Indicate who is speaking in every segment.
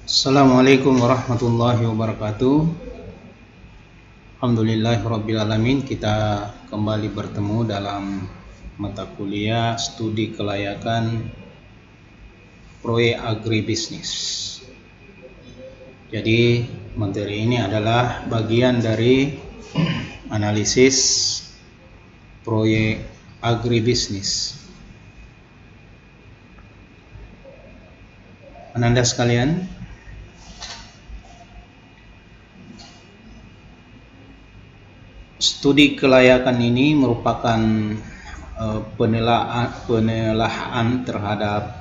Speaker 1: Assalamualaikum warahmatullahi wabarakatuh. Alhamdulillahirrabbilalamin. Kita kembali bertemu dalam mata kuliah studi kelayakan proyek agribisnis. Jadi materi ini adalah bagian dari analisis proyek agribisnis. Ananda sekalian, studi kelayakan ini merupakan penelaahan terhadap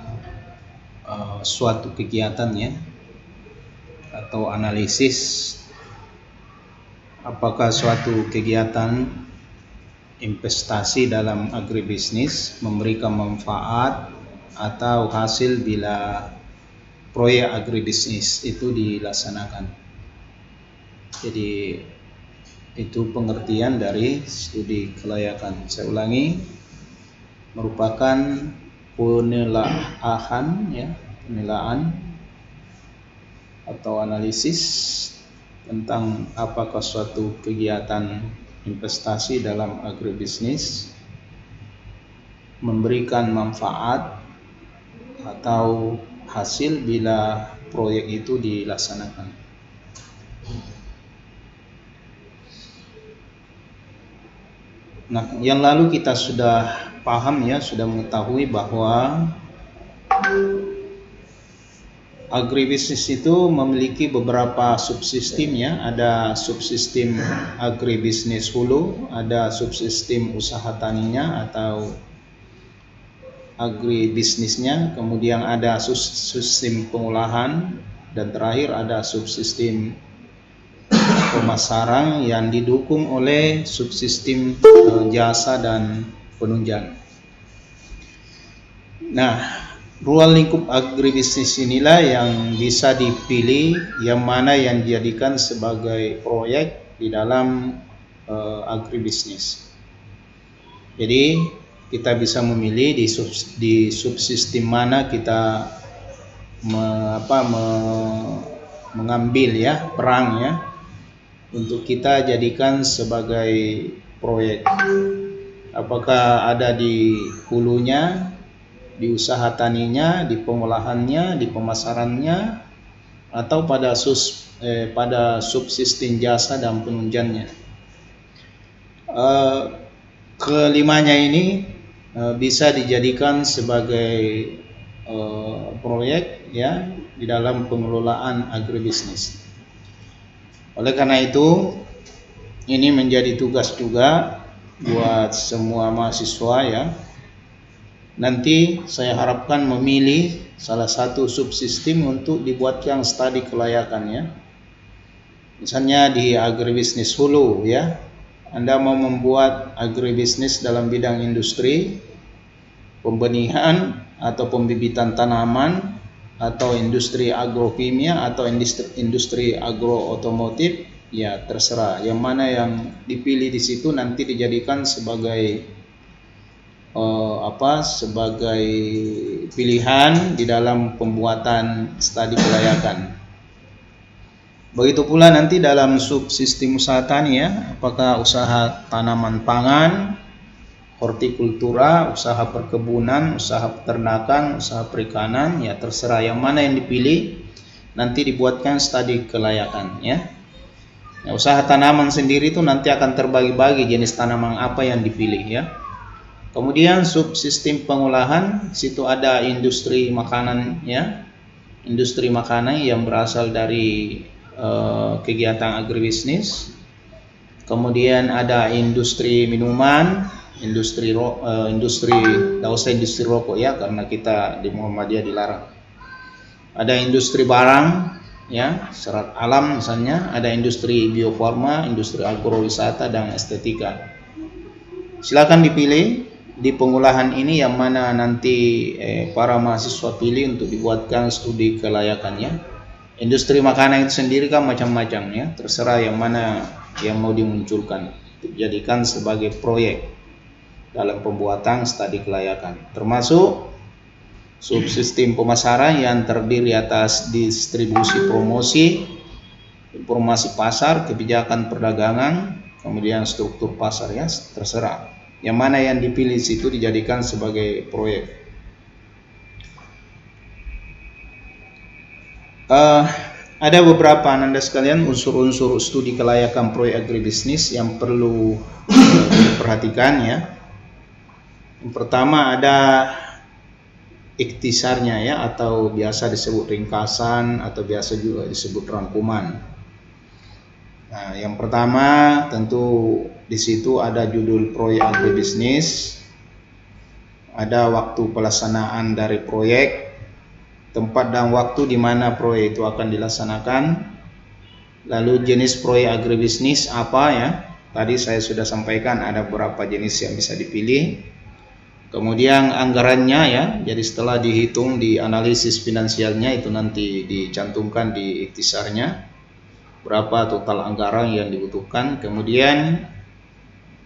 Speaker 1: suatu kegiatan ya, atau analisis apakah suatu kegiatan investasi dalam agribisnis memberikan manfaat atau hasil bila proyek agribisnis itu dilaksanakan. Jadi itu pengertian dari studi kelayakan. Saya ulangi, merupakan penelaahan ya, penelaan atau analisis tentang apakah suatu kegiatan investasi dalam agribisnis memberikan manfaat atau hasil bila proyek itu dilaksanakan. Nah, yang lalu kita sudah paham ya, sudah mengetahui bahwa agribisnis itu memiliki beberapa subsistem ya. Ada subsistem agribisnis hulu, ada subsistem usaha taninya atau agribisnisnya, kemudian ada subsistem pengolahan, dan terakhir ada subsistem pemasaran yang didukung oleh subsistem jasa dan penunjang. Nah, ruang lingkup agribisnis inilah yang bisa dipilih yang mana yang dijadikan sebagai proyek di dalam agribisnis. Jadi kita bisa memilih di subsistem mana kita mengambil ya peran ya, untuk kita jadikan sebagai proyek. Apakah ada di hulunya, di usaha taninya, di pengolahannya, di pemasarannya, atau pada subsistem jasa dan penunjangnya. Kelimanya ini bisa dijadikan sebagai proyek ya di dalam pengelolaan agribisnis. Oleh karena itu, ini menjadi tugas juga buat semua mahasiswa ya. Nanti saya harapkan memilih salah satu subsistem untuk dibuatkan studi kelayakannya. Misalnya di agribisnis hulu ya, Anda mau membuat agribisnis dalam bidang industri, pembenihan atau pembibitan tanaman, atau industri agrokimia atau industri agrootomotif, ya terserah. Yang mana yang dipilih di situ nanti dijadikan sebagai sebagai pilihan di dalam pembuatan studi kelayakan. Begitu pula nanti dalam subsistem usaha tani ya, apakah usaha tanaman pangan, hortikultura, usaha perkebunan, usaha peternakan, usaha perikanan, ya terserah yang mana yang dipilih nanti dibuatkan studi kelayakan ya. Nah, usaha tanaman sendiri itu nanti akan terbagi-bagi jenis tanaman apa yang dipilih ya. Kemudian subsistem pengolahan, situ ada industri makanan ya, industri makanan yang berasal dari kegiatan agribisnis. Kemudian ada industri minuman, industri rokok ya, karena kita di Muhammadiyah dilarang. Ada industri barang ya, serat alam misalnya, ada industri biofarma, industri agrowisata dan estetika. Silakan dipilih di pengolahan ini yang mana nanti para mahasiswa pilih untuk dibuatkan studi kelayakannya. Industri makanan itu sendiri kan macam-macam ya, terserah yang mana yang mau dimunculkan, dijadikan sebagai proyek dalam pembuatan studi kelayakan. Termasuk subsistem pemasaran yang terdiri atas distribusi, promosi, informasi pasar, kebijakan perdagangan, kemudian struktur pasar, ya terserah. Yang mana yang dipilih situ dijadikan sebagai proyek. Ada beberapa Anda sekalian unsur-unsur studi kelayakan proyek agribisnis yang perlu diperhatikan, ya. Yang pertama ada ikhtisarnya, ya, atau biasa disebut ringkasan atau biasa juga disebut rangkuman. Nah, yang pertama tentu di situ ada judul proyek agribisnis, ada waktu pelaksanaan dari proyek, tempat dan waktu di mana proyek itu akan dilaksanakan, lalu jenis proyek agribisnis apa, ya. Tadi saya sudah sampaikan ada beberapa jenis yang bisa dipilih. Kemudian anggarannya, ya, jadi setelah dihitung di analisis finansialnya itu nanti dicantumkan di ikhtisarnya berapa total anggaran yang dibutuhkan. Kemudian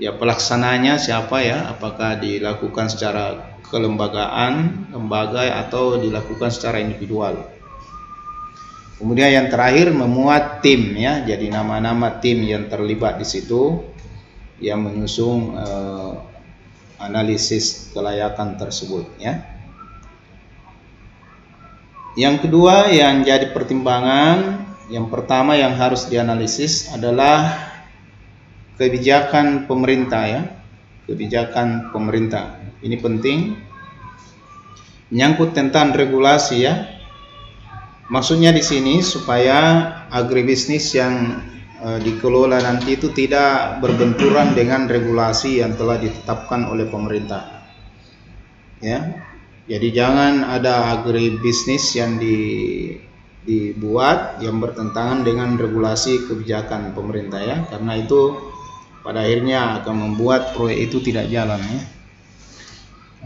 Speaker 1: ya pelaksananya siapa, ya, apakah dilakukan secara kelembagaan, lembaga, atau dilakukan secara individual. Kemudian yang terakhir memuat tim, ya, jadi nama-nama tim yang terlibat di situ yang mengusung analisis kelayakan tersebut, ya. Yang kedua yang jadi pertimbangan, yang pertama yang harus dianalisis adalah kebijakan pemerintah, ya. Kebijakan pemerintah. Ini penting. Menyangkut tentang regulasi, ya. Maksudnya di sini supaya agribisnis yang dikelola nanti itu tidak berbenturan dengan regulasi yang telah ditetapkan oleh pemerintah, ya. Jadi jangan ada agribisnis yang dibuat yang bertentangan dengan regulasi kebijakan pemerintah, ya, karena itu pada akhirnya akan membuat proyek itu tidak jalan, ya.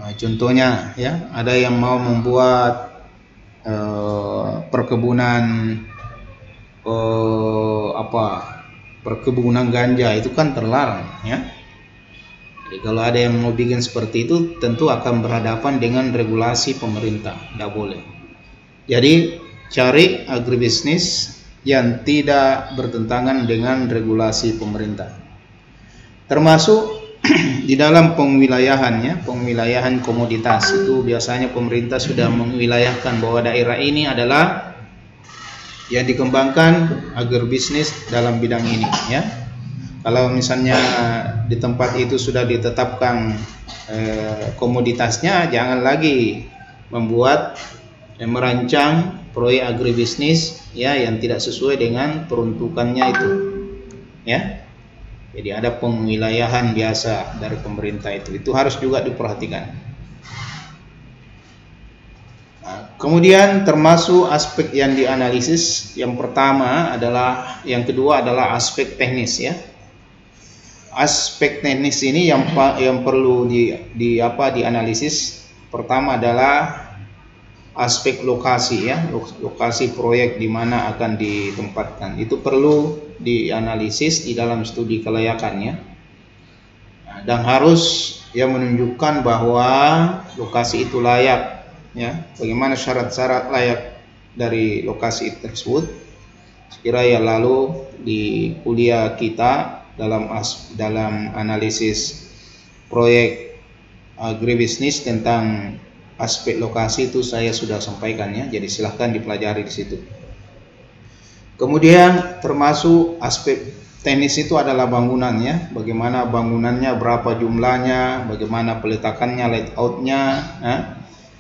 Speaker 1: Nah, contohnya, ya, ada yang mau membuat perkebunan perkebunan ganja, itu kan terlarang, ya. Jadi kalau ada yang mau bikin seperti itu tentu akan berhadapan dengan regulasi pemerintah, tidak boleh. Jadi cari agribisnis yang tidak bertentangan dengan regulasi pemerintah. Termasuk di dalam pengwilayahannya, pengwilayahan komoditas itu biasanya pemerintah sudah mengwilayahkan bahwa daerah ini adalah yang dikembangkan agribisnis dalam bidang ini, ya. Kalau misalnya di tempat itu sudah ditetapkan komoditasnya, jangan lagi membuat merancang proyek agribisnis, ya, yang tidak sesuai dengan peruntukannya itu, ya. Jadi ada pengwilayahan biasa dari pemerintah itu harus juga diperhatikan. Nah, kemudian termasuk aspek yang dianalisis, yang kedua adalah aspek teknis, ya. Aspek teknis ini yang perlu dianalisis. Pertama adalah aspek lokasi, ya, lokasi proyek di mana akan ditempatkan. Itu perlu dianalisis di dalam studi kelayakannya. Nah, dan harus menunjukkan bahwa lokasi itu layak, ya. Bagaimana syarat-syarat layak dari lokasi tersebut? Sekiranya lalu di kuliah kita dalam analisis proyek agribisnis tentang aspek lokasi itu saya sudah sampaikan, ya. Jadi silahkan dipelajari di situ. Kemudian termasuk aspek teknis itu adalah bangunannya, bagaimana bangunannya, berapa jumlahnya, bagaimana peletakannya, layoutnya, ya.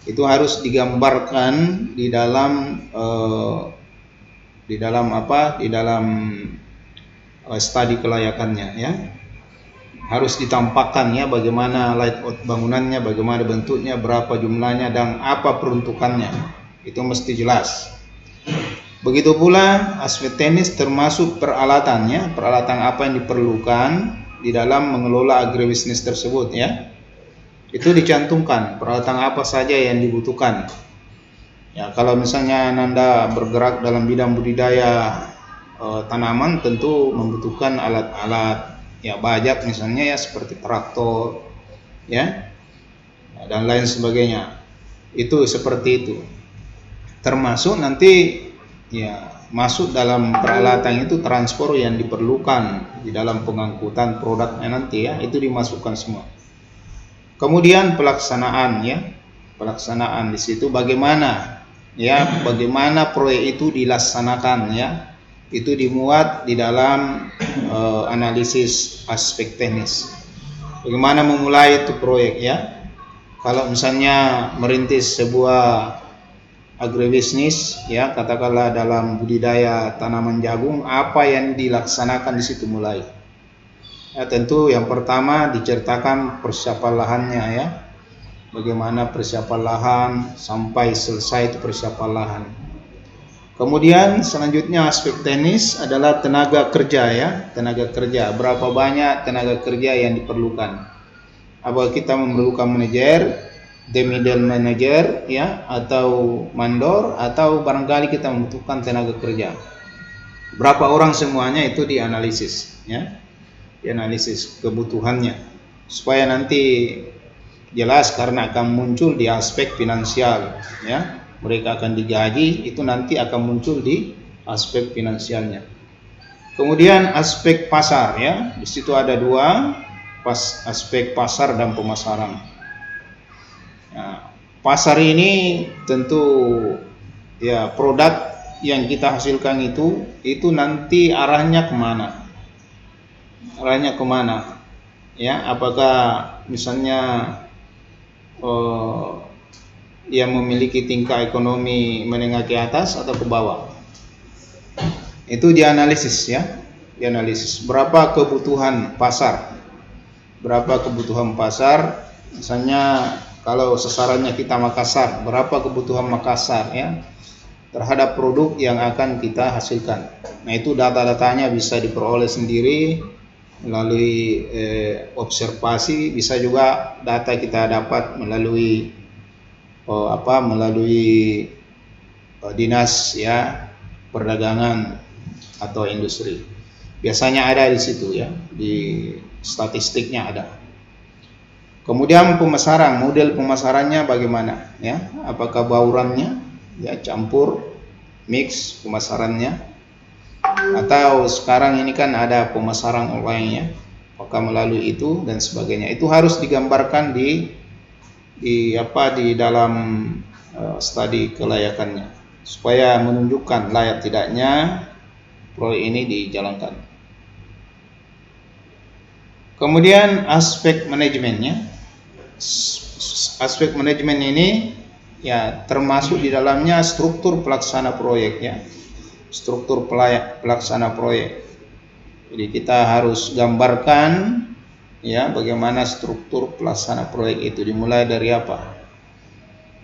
Speaker 1: Itu harus digambarkan di dalam studi kelayakannya, ya. Harus ditampakkan, ya, bagaimana layout bangunannya, bagaimana bentuknya, berapa jumlahnya, dan apa peruntukannya. Itu mesti jelas. Begitu pula aspek teknis termasuk peralatannya, peralatan apa yang diperlukan di dalam mengelola agribisnis tersebut, ya. Itu dicantumkan peralatan apa saja yang dibutuhkan. Ya, kalau misalnya Anda bergerak dalam bidang budidaya tanaman, tentu membutuhkan alat-alat, ya, bajak misalnya, ya, seperti traktor, ya, dan lain sebagainya. Itu seperti itu. Termasuk nanti ya masuk dalam peralatan itu transport yang diperlukan di dalam pengangkutan produknya nanti ya, itu dimasukkan semua. Kemudian pelaksanaan ya, pelaksanaan di situ bagaimana ya, bagaimana proyek itu dilaksanakan ya, itu dimuat di dalam analisis aspek teknis. Bagaimana memulai itu proyek ya, kalau misalnya merintis sebuah agribisnis ya, katakanlah dalam budidaya tanaman jagung, apa yang dilaksanakan di situ mulai ya. Tentu yang pertama diceritakan persiapan lahannya ya, bagaimana persiapan lahan sampai selesai itu persiapan lahan. Kemudian selanjutnya aspek teknis adalah tenaga kerja ya, tenaga kerja, berapa banyak tenaga kerja yang diperlukan. Apakah kita memerlukan manajer, the middle manager ya, atau mandor, atau barangkali kita membutuhkan tenaga kerja. Berapa orang semuanya itu dianalisis ya, dianalisis kebutuhannya supaya nanti jelas, karena akan muncul di aspek finansial ya. Mereka akan digaji, itu nanti akan muncul di aspek finansialnya. Kemudian aspek pasar ya, di situ ada dua, aspek pasar dan pemasaran. Nah, pasar ini tentu ya, produk yang kita hasilkan itu nanti arahnya kemana? Arahnya kemana? Ya, apakah misalnya yang memiliki tingkat ekonomi menengah ke atas atau ke bawah? Itu dianalisis ya, dianalisis berapa kebutuhan pasar, berapa kebutuhan pasar. Misalnya kalau sasarannya kita Makassar, berapa kebutuhan Makassar ya terhadap produk yang akan kita hasilkan. Nah, itu data-datanya bisa diperoleh sendiri melalui observasi, bisa juga data kita dapat melalui melalui dinas ya, perdagangan atau industri. Biasanya ada di situ ya, di statistiknya ada. Kemudian pemasaran, model pemasarannya bagaimana ya? Apakah baurannya ya, campur, mix pemasarannya, atau sekarang ini kan ada pemasaran online ya, apakah melalui itu dan sebagainya. Itu harus digambarkan di dalam studi kelayakannya supaya menunjukkan layak tidaknya proyek ini dijalankan. Kemudian aspek manajemennya. Aspek manajemen ini ya termasuk di dalamnya struktur pelaksana proyek ya, struktur pelaksana proyek. Jadi kita harus gambarkan ya, bagaimana struktur pelaksana proyek itu dimulai dari apa?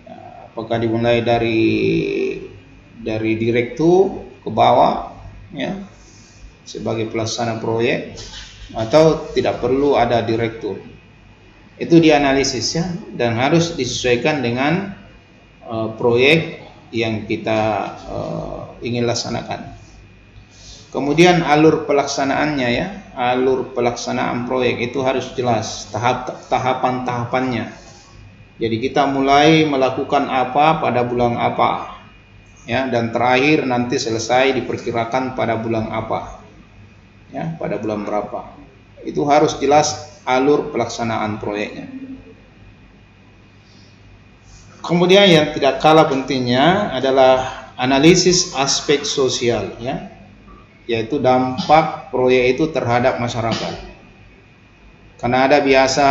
Speaker 1: Ya, apakah dimulai dari direktur ke bawah ya, sebagai pelaksana proyek, atau tidak perlu ada direktur? Itu dianalisis ya, dan harus disesuaikan dengan proyek yang kita ingin laksanakan. Kemudian alur pelaksanaannya ya, alur pelaksanaan proyek itu harus jelas tahapan-tahapannya. Jadi kita mulai melakukan apa pada bulan apa ya, dan terakhir nanti selesai diperkirakan pada bulan apa ya, pada bulan berapa. Itu harus jelas alur pelaksanaan proyeknya. Kemudian yang tidak kalah pentingnya adalah analisis aspek sosial ya, yaitu dampak proyek itu terhadap masyarakat. Karena ada biasa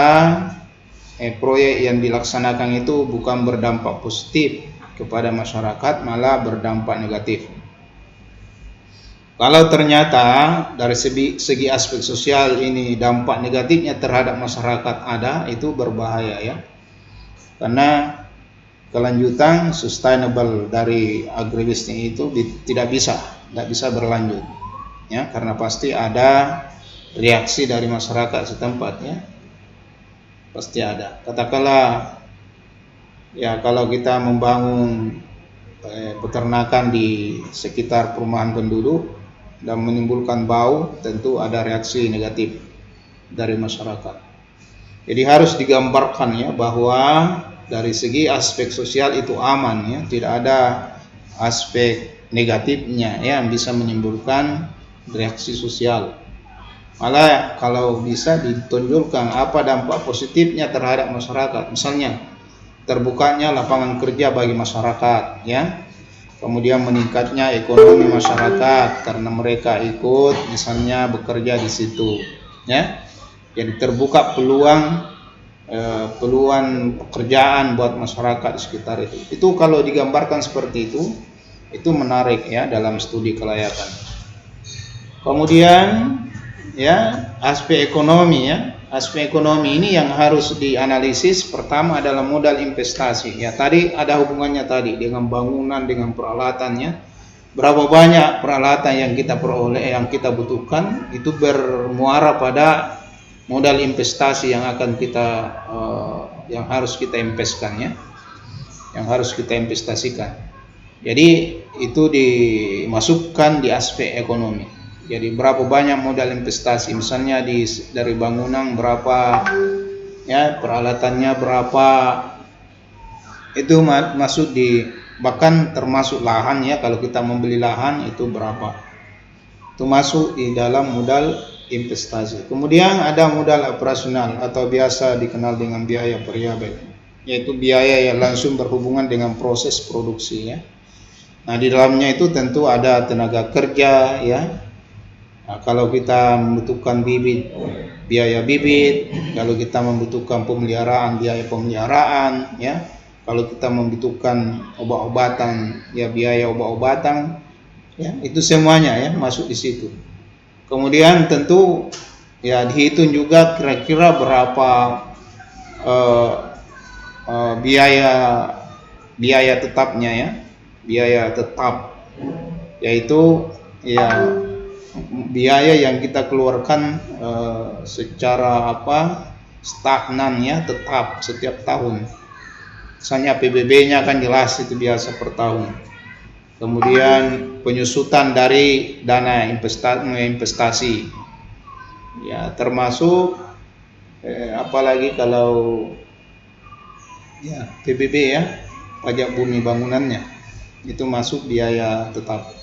Speaker 1: proyek yang dilaksanakan itu bukan berdampak positif kepada masyarakat, malah berdampak negatif. Kalau ternyata dari segi aspek sosial ini dampak negatifnya terhadap masyarakat ada, itu berbahaya ya. Karena kelanjutan sustainable dari agribisnis itu tidak bisa berlanjut ya, karena pasti ada reaksi dari masyarakat setempat ya, pasti ada. Katakanlah ya, kalau kita membangun peternakan di sekitar perumahan penduduk dan menimbulkan bau, tentu ada reaksi negatif dari masyarakat. Jadi harus digambarkan ya, bahwa dari segi aspek sosial itu aman ya, tidak ada aspek negatifnya ya yang bisa menimbulkan reaksi sosial. Malah kalau bisa ditunjukkan apa dampak positifnya terhadap masyarakat, misalnya terbukanya lapangan kerja bagi masyarakat ya, kemudian meningkatnya ekonomi masyarakat karena mereka ikut misalnya bekerja di situ ya, jadi terbuka peluang pekerjaan buat masyarakat di sekitar itu. Itu kalau digambarkan seperti itu menarik ya dalam studi kelayakan. Kemudian ya aspek ekonomi ya, aspek ekonomi ini yang harus dianalisis. Pertama adalah modal investasi ya, tadi ada hubungannya tadi dengan bangunan, dengan peralatannya. Berapa banyak peralatan yang kita peroleh, yang kita butuhkan, itu bermuara pada modal investasi yang akan kita yang harus kita investkan ya, yang harus kita investasikan. Jadi itu dimasukkan di aspek ekonomi. Jadi berapa banyak modal investasi, misalnya dari bangunan berapa ya, peralatannya berapa, itu masuk di, bahkan termasuk lahan ya, kalau kita membeli lahan itu berapa, itu masuk di dalam modal investasi. Kemudian ada modal operasional atau biasa dikenal dengan biaya variabel, yaitu biaya yang langsung berhubungan dengan proses produksi ya. Nah di dalamnya itu tentu ada tenaga kerja ya. Nah, kalau kita membutuhkan bibit, biaya bibit. Kalau kita membutuhkan pemeliharaan, biaya pemeliharaan ya. Kalau kita membutuhkan obat-obatan ya, biaya obat-obatan ya, itu semuanya ya masuk di situ. Kemudian tentu ya dihitung juga kira-kira berapa biaya tetapnya ya, biaya tetap, yaitu ya biaya yang kita keluarkan secara stagnan ya, tetap setiap tahun. Misalnya PBB-nya kan jelas itu biasa per tahun. Kemudian penyusutan dari dana investasi ya, termasuk apalagi kalau ya PBB ya, pajak bumi bangunannya, itu masuk biaya tetap.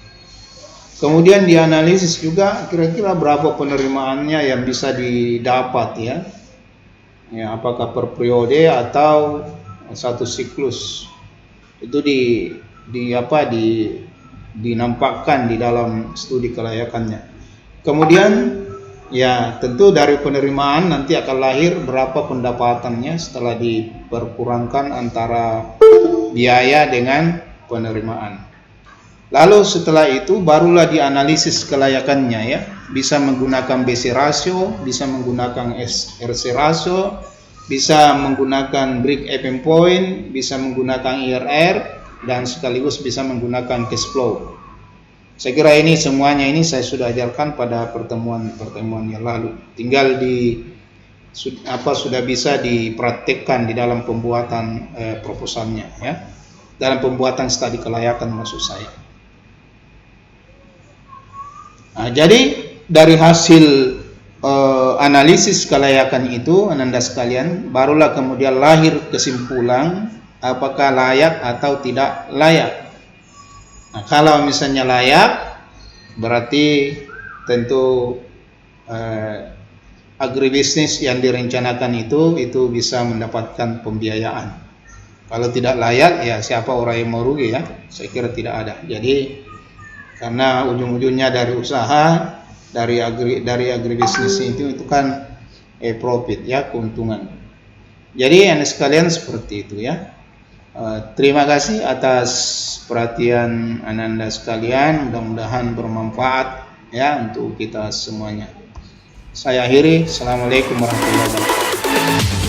Speaker 1: Kemudian dianalisis juga kira-kira berapa penerimaannya yang bisa didapat ya, apakah per periode atau satu siklus. Itu dinampakkan di dalam studi kelayakannya. Kemudian ya tentu dari penerimaan nanti akan lahir berapa pendapatannya setelah diperkurangkan antara biaya dengan penerimaan. Lalu setelah itu barulah dianalisis kelayakannya ya, bisa menggunakan BC ratio, bisa menggunakan RC ratio, bisa menggunakan break-even point, bisa menggunakan IRR, dan sekaligus bisa menggunakan cash flow. Saya kira ini semuanya ini saya sudah ajarkan pada pertemuan yang lalu. Tinggal sudah bisa dipraktikkan di dalam pembuatan proposalnya ya, dalam pembuatan studi kelayakan maksud saya. Nah, jadi dari hasil analisis kelayakan itu, Ananda sekalian, barulah kemudian lahir kesimpulan apakah layak atau tidak layak. Nah, kalau misalnya layak, berarti tentu agribisnis yang direncanakan itu bisa mendapatkan pembiayaan. Kalau tidak layak, ya siapa orang yang mau rugi ya? Saya kira tidak ada. Jadi karena ujung-ujungnya dari usaha, dari agribisnis itu kan profit ya, keuntungan. Jadi Anda sekalian seperti itu ya. Terima kasih atas perhatian Ananda sekalian, mudah-mudahan bermanfaat ya untuk kita semuanya. Saya akhiri. Assalamualaikum warahmatullahi wabarakatuh.